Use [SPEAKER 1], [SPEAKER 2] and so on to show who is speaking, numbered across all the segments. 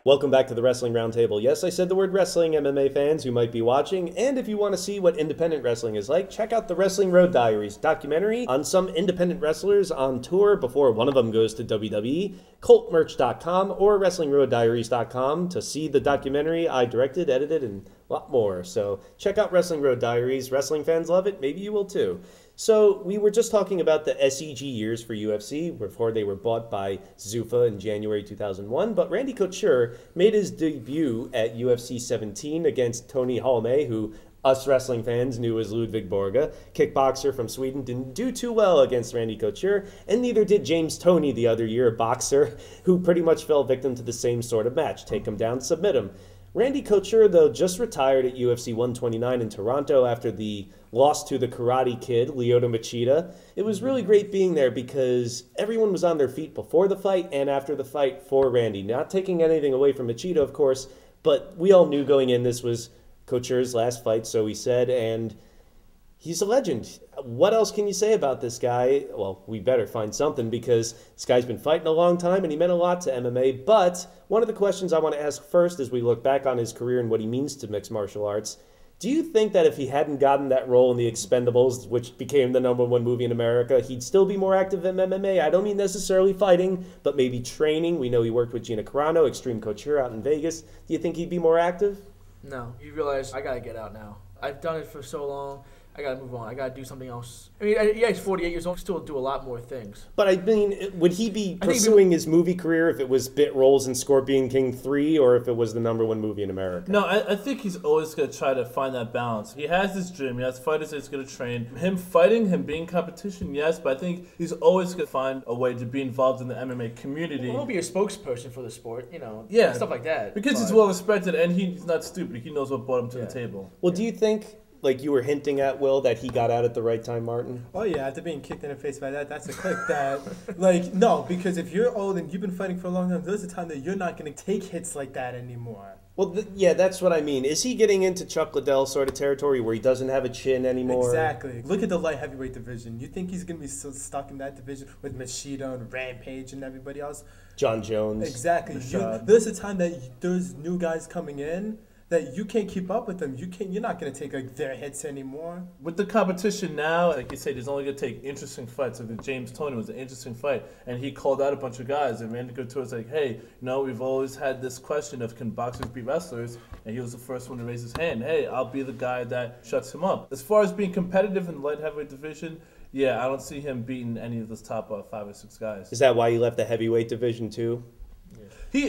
[SPEAKER 1] Welcome back to the Wrestling Roundtable. Yes, I said the word wrestling, MMA fans who might be watching, and if you want to see what independent wrestling is like, check out the Wrestling Road Diaries documentary on some independent wrestlers on tour before one of them goes to WWE, coltmerch.com or wrestlingroaddiaries.com to see the documentary I directed, edited, and a lot more. So check out Wrestling Road Diaries. Wrestling fans love it. Maybe you will too. So we were just talking about the SEG years for UFC before they were bought by Zuffa in January 2001, but Randy Couture made his debut at UFC 17 against Tony Halme, who us wrestling fans knew as Ludwig Borga. Kickboxer from Sweden didn't do too well against Randy Couture, and neither did James Toney the other year, a boxer who pretty much fell victim to the same sort of match. Take him down, submit him. Randy Couture, though, just retired at UFC 129 in Toronto after the loss to the Karate Kid, Lyoto Machida. It was really great being there because everyone was on their feet before the fight and after the fight for Randy. Not taking anything away from Machida, of course, but we all knew going in this was Couture's last fight, so he said, and he's a legend. What else can you say about this guy? Well, we better find something because this guy's been fighting a long time and he meant a lot to MMA. But one of the questions I want to ask first as we look back on his career and what he means to mixed martial arts, do you think that if he hadn't gotten that role in The Expendables, which became the #1 movie in America, he'd still be more active in MMA? I don't mean necessarily fighting, but maybe training. We know he worked with Gina Carano, Extreme Couture out in Vegas. Do you think he'd be more active?
[SPEAKER 2] No. You realize, I got to get out now. I've done it for so long. I gotta move on. I gotta do something else. I mean, yeah, he's 48 years old. Still do a lot more things.
[SPEAKER 1] But I mean, would he be pursuing his movie career if it was bit roles in Scorpion King 3 or if it was the #1 movie in America?
[SPEAKER 3] No, I think he's always gonna try to find that balance. He has this dream. He has fighters that he's gonna train. Him fighting, him being competition, yes, but I think he's always gonna find a way to be involved in the MMA community.
[SPEAKER 2] Well, he'll be a spokesperson for the sport, you know,
[SPEAKER 3] yeah,
[SPEAKER 2] stuff like that.
[SPEAKER 3] Because he's well respected and he's not stupid. He knows what brought him to the table.
[SPEAKER 1] Well, do you think, like you were hinting at, Will, that he got out at the right time, Martin?
[SPEAKER 4] Oh, yeah, after being kicked in the face by that, that's a click that, like, no, because if you're old and you've been fighting for a long time, there's a time that you're not going to take hits like that anymore.
[SPEAKER 1] Well, yeah, that's what I mean. Is he getting into Chuck Liddell sort of territory where he doesn't have a chin anymore?
[SPEAKER 4] Exactly. Look at the light heavyweight division. You think he's going to be so stuck in that division with Machida and Rampage and everybody else?
[SPEAKER 1] John Jones.
[SPEAKER 4] Exactly. There's a time that there's new guys coming in that you can't keep up with them. You're not going to take like their hits anymore.
[SPEAKER 3] With the competition now, like you said, he's only going to take interesting fights. Like the James Toney was an interesting fight, and he called out a bunch of guys. And Randy Couture was like, hey, we've always had this question of can boxers beat wrestlers? And he was the first one to raise his hand. Hey, I'll be the guy that shuts him up. As far as being competitive in the light heavyweight division, yeah, I don't see him beating any of those top 5 or 6 guys.
[SPEAKER 1] Is that why he left the heavyweight division too?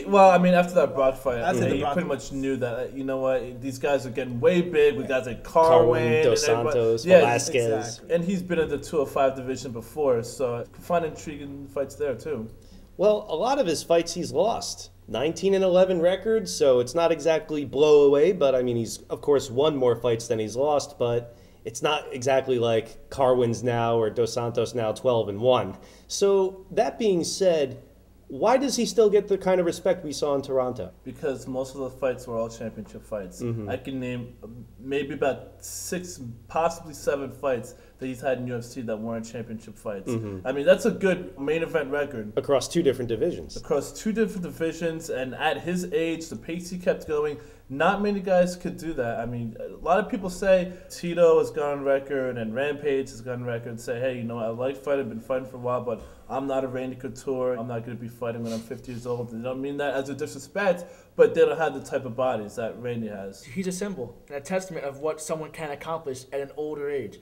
[SPEAKER 3] Well, I mean, after that Brock fight, he pretty much knew that, you know what, these guys are getting way big with guys like Carwin,
[SPEAKER 1] Dos Santos, Velasquez.
[SPEAKER 3] Exactly. And he's been in the 205 division before, so you can find intriguing fights there, too.
[SPEAKER 1] Well, a lot of his fights he's lost. 19-11 record, so it's not exactly blow away, but I mean, he's, of course, won more fights than he's lost, but it's not exactly like Carwin's now or Dos Santos now 12-1. So, that being said, why does he still get the kind of respect we saw in Toronto?
[SPEAKER 3] Because most of the fights were all championship fights. Mm-hmm. I can name maybe about 6, possibly 7 fights that he's had in UFC that weren't championship fights. Mm-hmm. I mean, that's a good main event record.
[SPEAKER 1] Across 2 different divisions.
[SPEAKER 3] Across 2 different divisions, and at his age, the pace he kept going, not many guys could do that. I mean, a lot of people say Tito has gone on record and Rampage has gone on record and say, hey, I like fighting, I've been fighting for a while, but I'm not a Randy Couture. I'm not going to be fighting when I'm 50 years old. They don't mean that as a disrespect, but they don't have the type of bodies that Randy has.
[SPEAKER 2] He's a symbol, a testament of what someone can accomplish at an older age.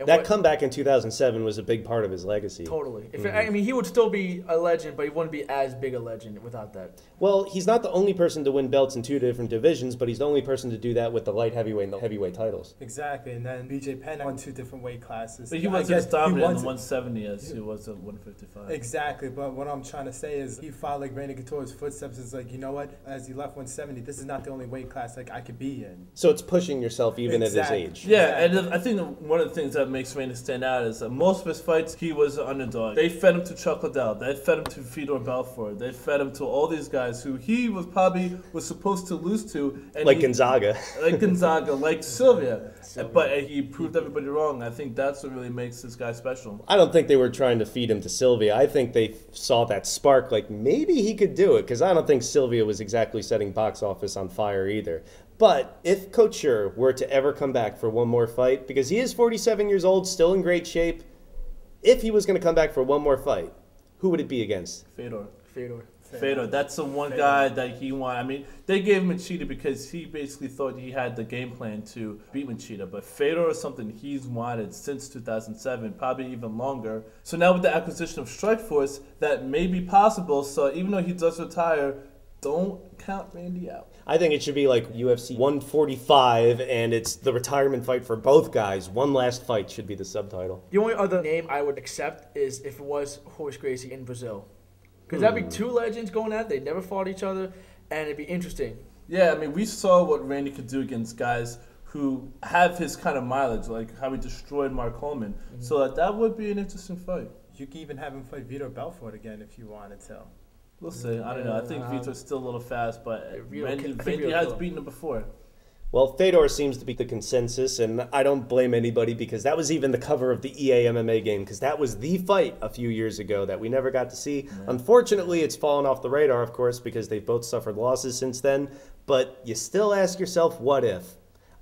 [SPEAKER 1] And that comeback in 2007 was a big part of his legacy.
[SPEAKER 2] Totally. I mean, he would still be a legend, but he wouldn't be as big a legend without that.
[SPEAKER 1] Well, he's not the only person to win belts in 2 different divisions, but he's the only person to do that with the light heavyweight and the heavyweight titles.
[SPEAKER 4] Exactly, and then BJ Penn won 2 different weight classes.
[SPEAKER 3] But he wasn't as dominant in the 170 as he was at 155.
[SPEAKER 4] Exactly, but what I'm trying to say is he followed like Randy Couture's footsteps. Is like, you know what? As he left 170, this is not the only weight class like I could be in.
[SPEAKER 1] So it's pushing yourself even at his age.
[SPEAKER 3] Yeah, and I think one of the things that that makes Randy stand out is that most of his fights, he was an underdog. They fed him to Chuck Liddell. They fed him to Fedor Belfort. They fed him to all these guys who he was supposed to lose to. And
[SPEAKER 1] like Gonzaga.
[SPEAKER 3] Like Gonzaga, like Sylvia. But he proved everybody wrong. I think that's what really makes this guy special.
[SPEAKER 1] I don't think they were trying to feed him to Sylvia. I think they saw that spark, like maybe he could do it, because I don't think Sylvia was exactly setting box office on fire either. But if Couture were to ever come back for one more fight, because he is 47 years old, still in great shape, if he was going to come back for one more fight, who would it be against?
[SPEAKER 3] Fedor.
[SPEAKER 2] Fedor.
[SPEAKER 3] That's the one guy that he wanted. I mean, they gave him Machida because he basically thought he had the game plan to beat Machida. But Fedor is something he's wanted since 2007, probably even longer. So now with the acquisition of Strikeforce, that may be possible. So even though he does retire, don't count Randy out.
[SPEAKER 1] I think it should be like UFC 145, and it's the retirement fight for both guys. One last fight should be the subtitle.
[SPEAKER 2] The only other name I would accept is if it was Royce Gracie in Brazil. Because that'd be two legends going at it. They never fought each other, and it'd be interesting.
[SPEAKER 3] Yeah, I mean, we saw what Randy could do against guys who have his kind of mileage, like how he destroyed Mark Coleman. Mm-hmm. So that would be an interesting fight.
[SPEAKER 4] You could even have him fight Vitor Belfort again if you wanted to.
[SPEAKER 3] We'll see. I don't know. I think Vitor's still a little fast, but Randy has beaten him before.
[SPEAKER 1] Well, Fedor seems to be the consensus, and I don't blame anybody because that was even the cover of the EA MMA game, because that was the fight a few years ago that we never got to see. Yeah. Unfortunately, it's fallen off the radar, of course, because they've both suffered losses since then, but you still ask yourself, what if?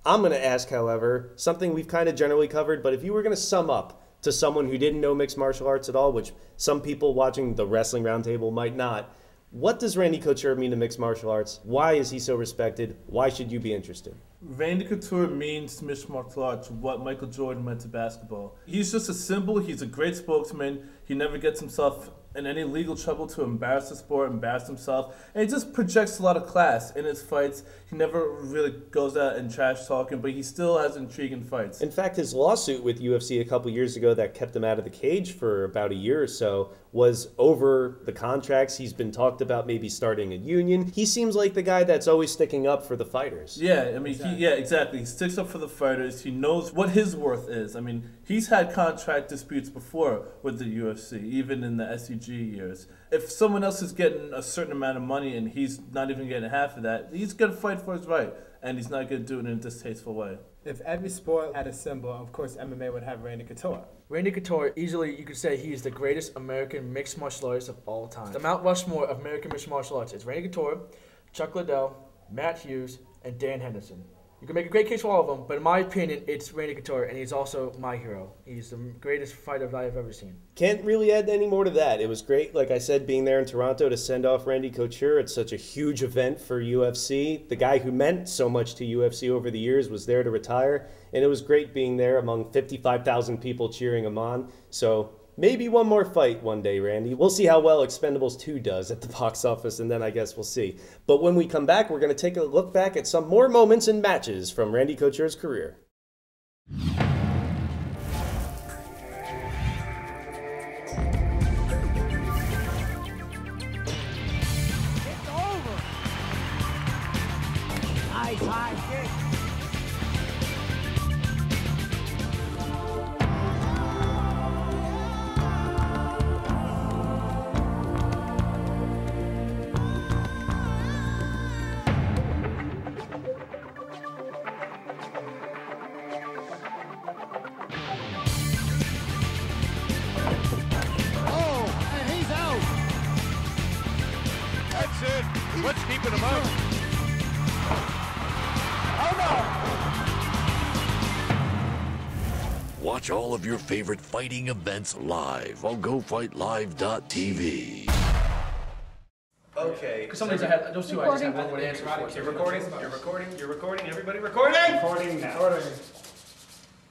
[SPEAKER 1] I'm going to ask, however, something we've kind of generally covered, but if you were going to sum up to someone who didn't know mixed martial arts at all, which some people watching the Wrestling Roundtable might not, what does Randy Couture mean to mixed martial arts? Why is he so respected? Why should you be interested?
[SPEAKER 3] Randy Couture means to mixed martial arts what Michael Jordan meant to basketball. He's just a symbol. He's a great spokesman. He never gets himself in any legal trouble to embarrass the sport, embarrass himself. And he just projects a lot of class in his fights. He never really goes out and trash talking, but he still has intriguing fights.
[SPEAKER 1] In fact, his lawsuit with UFC a couple years ago that kept him out of the cage for about a year or so was over the contracts. He's been talked about maybe starting a union. He seems like the guy that's always sticking up for the fighters.
[SPEAKER 3] Yeah, I mean, exactly. He sticks up for the fighters. He knows what his worth is. I mean, he's had contract disputes before with the UFC, even in the SEG years. If someone else is getting a certain amount of money and he's not even getting half of that, he's going to fight for his right, and he's not going to do it in a distasteful way.
[SPEAKER 4] If every sport had a symbol, of course MMA would have Randy Couture.
[SPEAKER 2] Randy Couture, easily you could say he is the greatest American mixed martial artist of all time. The Mount Rushmore of American mixed martial arts is Randy Couture, Chuck Liddell, Matt Hughes, and Dan Henderson. You can make a great case for all of them, but in my opinion, it's Randy Couture, and he's also my hero. He's the greatest fighter I have ever seen.
[SPEAKER 1] Can't really add any more to that. It was great, like I said, being there in Toronto to send off Randy Couture. It's such a huge event for UFC. The guy who meant so much to UFC over the years was there to retire, and it was great being there among 55,000 people cheering him on. So maybe one more fight one day, Randy. We'll see how well Expendables 2 does at the box office, and then I guess we'll see. But when we come back, we're going to take a look back at some more moments and matches from Randy Couture's career.
[SPEAKER 5] It's over. Nice high kick.
[SPEAKER 6] What's keeping him up? Oh no! Watch all of your favorite fighting events live on GoFightLive.tv.
[SPEAKER 1] Okay.
[SPEAKER 2] Because sometimes I had those two I just have one answer for.
[SPEAKER 1] You're recording, everybody recording?
[SPEAKER 7] Recording now.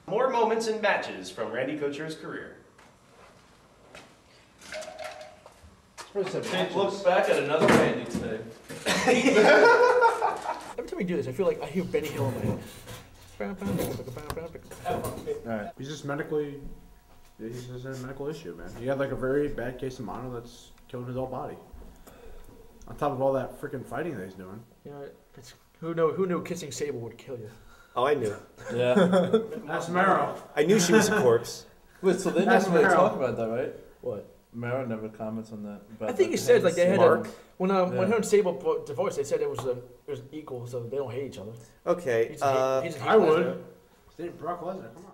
[SPEAKER 1] More moments and matches from Randy Couture's career.
[SPEAKER 3] Look back at another Randy today.
[SPEAKER 2] Every time we do this, I feel like I hear Benny Hill in my head.
[SPEAKER 3] Alright.
[SPEAKER 7] He's just a medical issue, man. He had like a very bad case of mono that's killing his whole body. On top of all that freaking fighting that he's doing.
[SPEAKER 2] You know, who knew kissing Sable would kill you?
[SPEAKER 1] Oh, I knew.
[SPEAKER 3] Yeah.
[SPEAKER 7] That's Mero.
[SPEAKER 1] I knew she was a corpse.
[SPEAKER 3] Wait, so they
[SPEAKER 7] That's
[SPEAKER 3] never really
[SPEAKER 7] Mero.
[SPEAKER 3] talk about that, right?
[SPEAKER 2] What?
[SPEAKER 3] Mero never comments on that. About
[SPEAKER 2] I think he
[SPEAKER 3] the
[SPEAKER 2] said like they had
[SPEAKER 1] Mark?
[SPEAKER 2] when
[SPEAKER 3] Yeah.
[SPEAKER 2] her and Sable divorced, they said it was equal, so they don't hate each other.
[SPEAKER 1] Okay.
[SPEAKER 2] He just hates
[SPEAKER 7] I would.
[SPEAKER 2] Lesnar.
[SPEAKER 7] Didn't Brock Lesnar? Come on.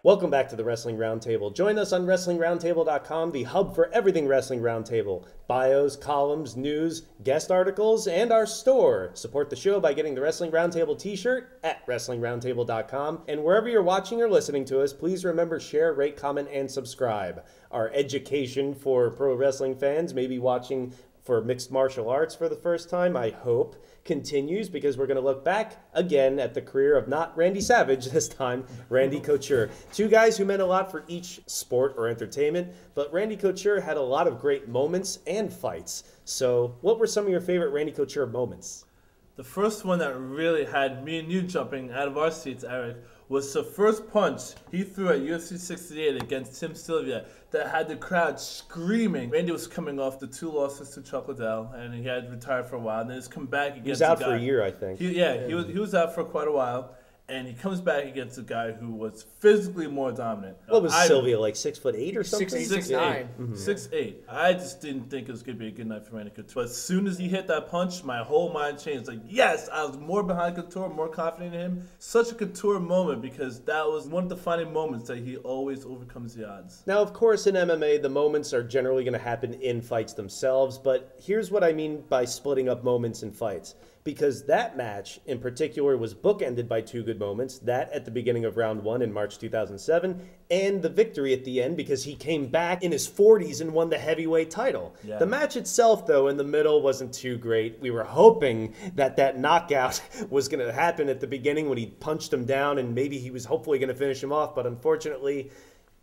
[SPEAKER 1] Welcome back to the Wrestling Roundtable. Join us on WrestlingRoundtable.com, the hub for everything Wrestling Roundtable. Bios, columns, news, guest articles, and our store. Support the show by getting the Wrestling Roundtable t-shirt at WrestlingRoundtable.com. And wherever you're watching or listening to us, please remember, share, rate, comment, and subscribe. Our education for pro wrestling fans, maybe watching for mixed martial arts for the first time, I hope, continues, because we're going to look back again at the career of not Randy Savage this time, Randy Couture. Two guys who meant a lot for each sport or entertainment, but Randy Couture had a lot of great moments and fights. So what were some of your favorite Randy Couture moments?
[SPEAKER 3] The first one that really had me and you jumping out of our seats, Eric, was the first punch he threw at UFC 68 against Tim Sylvia that had the crowd screaming. Randy was coming off the 2 losses to Chuck Liddell, and he had retired for a while, and then he's come back against
[SPEAKER 1] He was out
[SPEAKER 3] a guy.
[SPEAKER 1] for a year, I think.
[SPEAKER 3] He was out for quite a while, and he comes back against a guy who was physically more dominant.
[SPEAKER 1] What was Sylvia, like 6'8" or something?
[SPEAKER 2] 6'8", 6'9".
[SPEAKER 3] 6'8". I just didn't think it was going to be a good night for Randy Couture. But as soon as he hit that punch, my whole mind changed. Like, yes, I was more behind Couture, more confident in him. Such a Couture moment, because that was one of the defining moments that he always overcomes the odds.
[SPEAKER 1] Now, of course, in MMA, the moments are generally going to happen in fights themselves, but here's what I mean by splitting up moments in fights. Because that match, in particular, was bookended by 2 good moments. That at the beginning of round 1 in March 2007, and the victory at the end, because he came back in his 40s and won the heavyweight title.
[SPEAKER 3] Yeah.
[SPEAKER 1] The match itself, though, in the middle wasn't too great. We were hoping that knockout was going to happen at the beginning when he punched him down, and maybe he was hopefully going to finish him off, but unfortunately,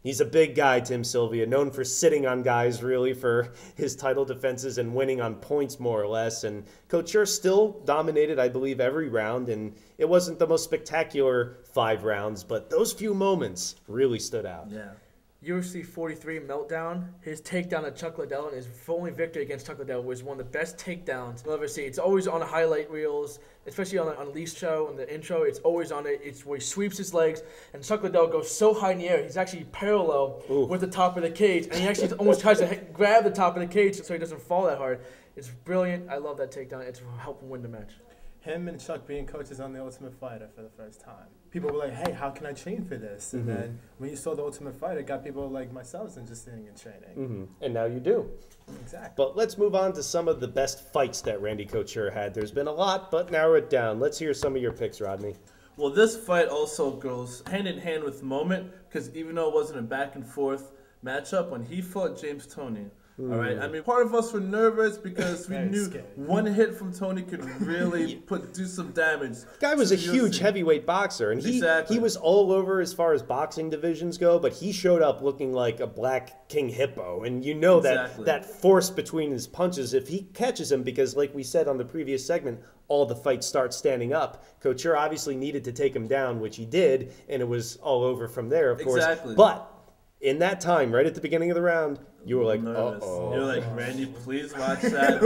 [SPEAKER 1] he's a big guy, Tim Sylvia, known for sitting on guys, really, for his title defenses and winning on points, more or less. And Couture still dominated, I believe, every round, and it wasn't the most spectacular 5 rounds, but those few moments really stood out.
[SPEAKER 3] Yeah.
[SPEAKER 2] UFC 43 meltdown, his takedown of Chuck Liddell and his only victory against Chuck Liddell was one of the best takedowns you'll ever see. It's always on the highlight reels, especially on Lee's show, on the intro. It's always on it. It's where he sweeps his legs, and Chuck Liddell goes so high in the air, he's actually parallel with the top of the cage, and he actually almost tries to grab the top of the cage so he doesn't fall that hard. It's brilliant. I love that takedown. It's helped him win the match.
[SPEAKER 4] Him and Chuck being coaches on The Ultimate Fighter for the first time. People were like, hey, how can I train for this? And then when you saw The Ultimate Fighter, it got people like myself interested in training.
[SPEAKER 1] And now you do.
[SPEAKER 4] Exactly.
[SPEAKER 1] But let's move on to some of the best fights that Randy Couture had. There's been a lot, but narrow it down. Let's hear some of your picks, Rodney.
[SPEAKER 3] Well, this fight also goes hand in hand with the moment, because even though it wasn't a back and forth matchup, when he fought James Toney, all right. I mean, part of us were nervous because we
[SPEAKER 4] Very
[SPEAKER 3] knew
[SPEAKER 4] scary.
[SPEAKER 3] one hit from Toney could really do some damage.
[SPEAKER 1] Guy was
[SPEAKER 3] to
[SPEAKER 1] a
[SPEAKER 3] the
[SPEAKER 1] huge
[SPEAKER 3] UFC.
[SPEAKER 1] heavyweight boxer, and
[SPEAKER 3] Exactly.
[SPEAKER 1] he was all over as far as boxing divisions go, but he showed up looking like a black king hippo, and you know
[SPEAKER 3] Exactly.
[SPEAKER 1] that force between his punches, if he catches him, because like we said on the previous segment, all the fights start standing up. Couture obviously needed to take him down, which he did, and it was all over from there, of course.
[SPEAKER 3] Exactly.
[SPEAKER 1] But in that time, right at the beginning of the round, you were like,
[SPEAKER 3] Nervous.
[SPEAKER 1] uh-oh.
[SPEAKER 3] You're like, Randy, please watch that.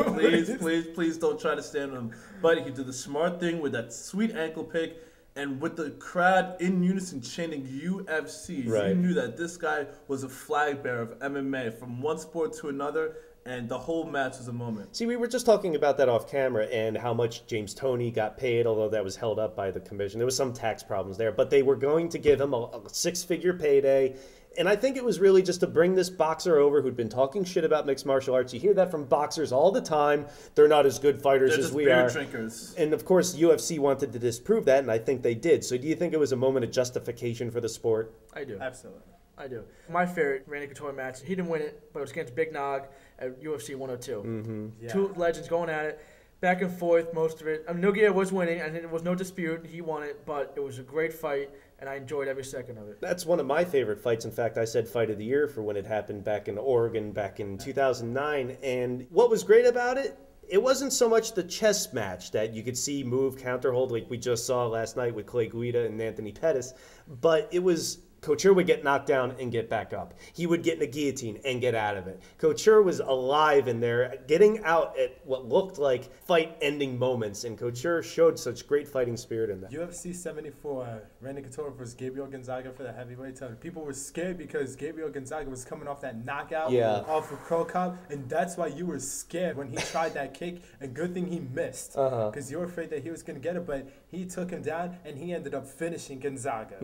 [SPEAKER 3] Please don't try to stand on him. But he did the smart thing with that sweet ankle pick, and with the crowd in unison chanting UFC,
[SPEAKER 1] Right.
[SPEAKER 3] you knew that this guy was a flag bearer of MMA from one sport to another, and the whole match was a moment.
[SPEAKER 1] See, we were just talking about that off camera and how much James Toney got paid, although that was held up by the commission. There was some tax problems there, but they were going to give him a 6-figure payday. And I think it was really just to bring this boxer over who'd been talking shit about mixed martial arts. You hear that from boxers all the time. They're not as good fighters
[SPEAKER 3] They're
[SPEAKER 1] as
[SPEAKER 3] just
[SPEAKER 1] we
[SPEAKER 3] beer
[SPEAKER 1] are.
[SPEAKER 3] drinkers.
[SPEAKER 1] And of course, UFC wanted to disprove that, and I think they did. So do you think it was a moment of justification for the sport?
[SPEAKER 2] I do.
[SPEAKER 4] Absolutely.
[SPEAKER 2] I do. My favorite Randy Couture match, he didn't win it, but it was against Big Nog at UFC 102.
[SPEAKER 4] Yeah.
[SPEAKER 2] 2 legends going at it, back and forth most of it. I mean, Nogueira was winning, and there was no dispute. He won it, but it was a great fight, and I enjoyed every second of it.
[SPEAKER 1] That's one of my favorite fights. In fact, I said fight of the year for when it happened back in Oregon back in 2009. And what was great about it, it wasn't so much the chess match that you could see move, counter hold like we just saw last night with Clay Guida and Anthony Pettis, but it was Couture would get knocked down and get back up. He would get in a guillotine and get out of it. Couture was alive in there, getting out at what looked like fight-ending moments, and Couture showed such great fighting spirit in that.
[SPEAKER 4] UFC 74, Randy Couture versus Gabriel Gonzaga for the heavyweight title. People were scared because Gabriel Gonzaga was coming off that knockout off of Crow Cop, and that's why you were scared when he tried that kick, and good thing he missed, because you were afraid that he was going to get it, but he took him down, and he ended up finishing Gonzaga.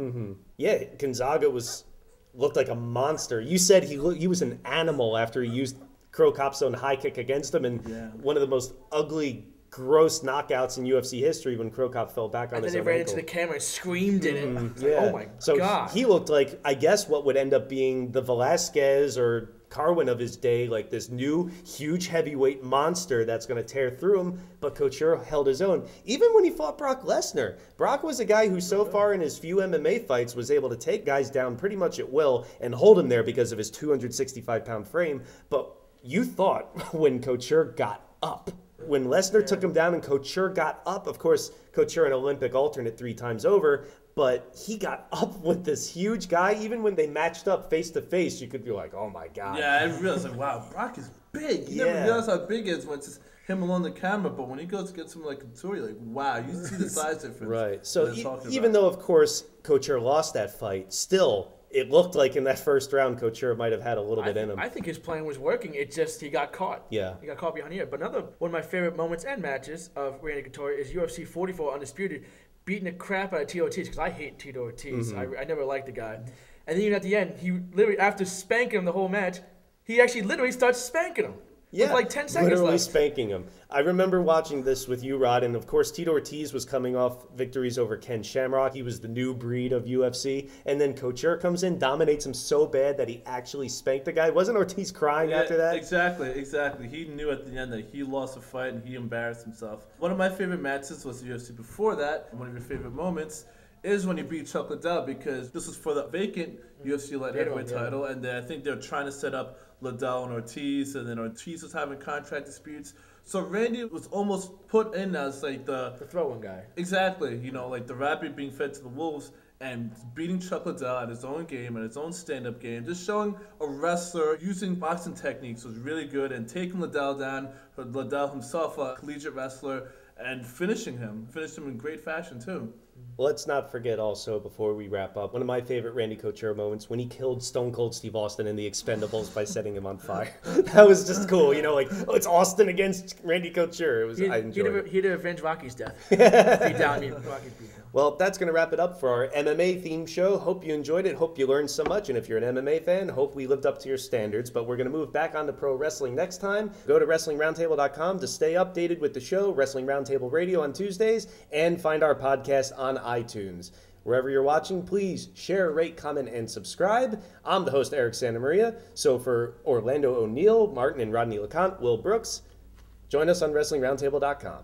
[SPEAKER 1] Yeah, Gonzaga looked like a monster. You said he was an animal after he used Crow Cop's own high kick against him, and one of the most ugly, gross knockouts in UFC history when Crow Cop fell back on his own
[SPEAKER 2] And then he ran
[SPEAKER 1] ankle.
[SPEAKER 2] into the camera and screamed in it.
[SPEAKER 1] Yeah.
[SPEAKER 2] Like, oh my God.
[SPEAKER 1] So he looked like, I guess, what would end up being the Velasquez or Carwin of his day, like this new huge heavyweight monster that's going to tear through him. But Couture held his own. Even when he fought Brock Lesnar, Brock was a guy who so far in his few MMA fights was able to take guys down pretty much at will and hold him there because of his 265-pound frame. But you thought when Couture got up, when Lesnar took him down and Couture got up, of course, Couture an Olympic alternate 3 times over, but he got up with this huge guy. Even when they matched up face to face, you could be like, oh my God.
[SPEAKER 3] Yeah, I realized, like, wow, Brock is big. You never realize how big he is when it's just him alone the camera, but when he goes to get someone like Couture, you're like, wow, you see the size difference.
[SPEAKER 1] Right. So even though, of course, Couture lost that fight, still, it looked like in that first round, Couture might have had a little bit in him.
[SPEAKER 2] I think his plan was working. It just, he got caught.
[SPEAKER 1] Yeah.
[SPEAKER 2] He got caught behind the ear. But another one of my favorite moments and matches of Randy Couture is UFC 44 Undisputed beating the crap out of Tito Ortiz, because I hate Tito Ortiz. I never liked the guy. And then even at the end, he literally, after spanking him the whole match, he actually literally starts spanking him.
[SPEAKER 1] Yeah,
[SPEAKER 2] with like 10 seconds
[SPEAKER 1] literally
[SPEAKER 2] left.
[SPEAKER 1] spanking him. I remember watching this with you, Rod, and of course Tito Ortiz was coming off victories over Ken Shamrock. He was the new breed of UFC. And then Couture comes in, dominates him so bad that he actually spanked the guy. Wasn't Ortiz crying after that?
[SPEAKER 3] Exactly. He knew at the end that he lost a fight and he embarrassed himself. One of my favorite matches was the UFC before that. One of your favorite moments is when he beat Chuck Liddell, because this was for the vacant UFC light heavyweight title, and I think they were trying to set up Liddell and Ortiz, and then Ortiz was having contract disputes. So Randy was almost put in as like the
[SPEAKER 2] throw-in guy.
[SPEAKER 3] Exactly, like the rabbit being fed to the wolves, and beating Chuck Liddell at his own game, at his own stand-up game, just showing a wrestler using boxing techniques was really good, and taking Liddell down, Liddell himself a collegiate wrestler, and finishing him in great fashion too.
[SPEAKER 1] Let's not forget also, before we wrap up, one of my favorite Randy Couture moments, when he killed Stone Cold Steve Austin in the Expendables by setting him on fire. That was just cool, like, oh, it's Austin against Randy Couture. I enjoyed it.
[SPEAKER 2] He'd avenge Rocky's death. Beat down Rocky's beat down.
[SPEAKER 1] Well, that's going to wrap it up for our MMA themed show. Hope you enjoyed it. Hope you learned so much. And if you're an MMA fan, hope we lived up to your standards. But we're going to move back onto pro wrestling next time. Go to WrestlingRoundtable.com to stay updated with the show, Wrestling Roundtable Radio on Tuesdays, and find our podcast on iTunes. Wherever you're watching, please share, rate, comment, and subscribe. I'm the host, Eric Santamaria. So for Orlando O'Neill, Martin and Rodney LeConte, Will Brooks, join us on WrestlingRoundtable.com.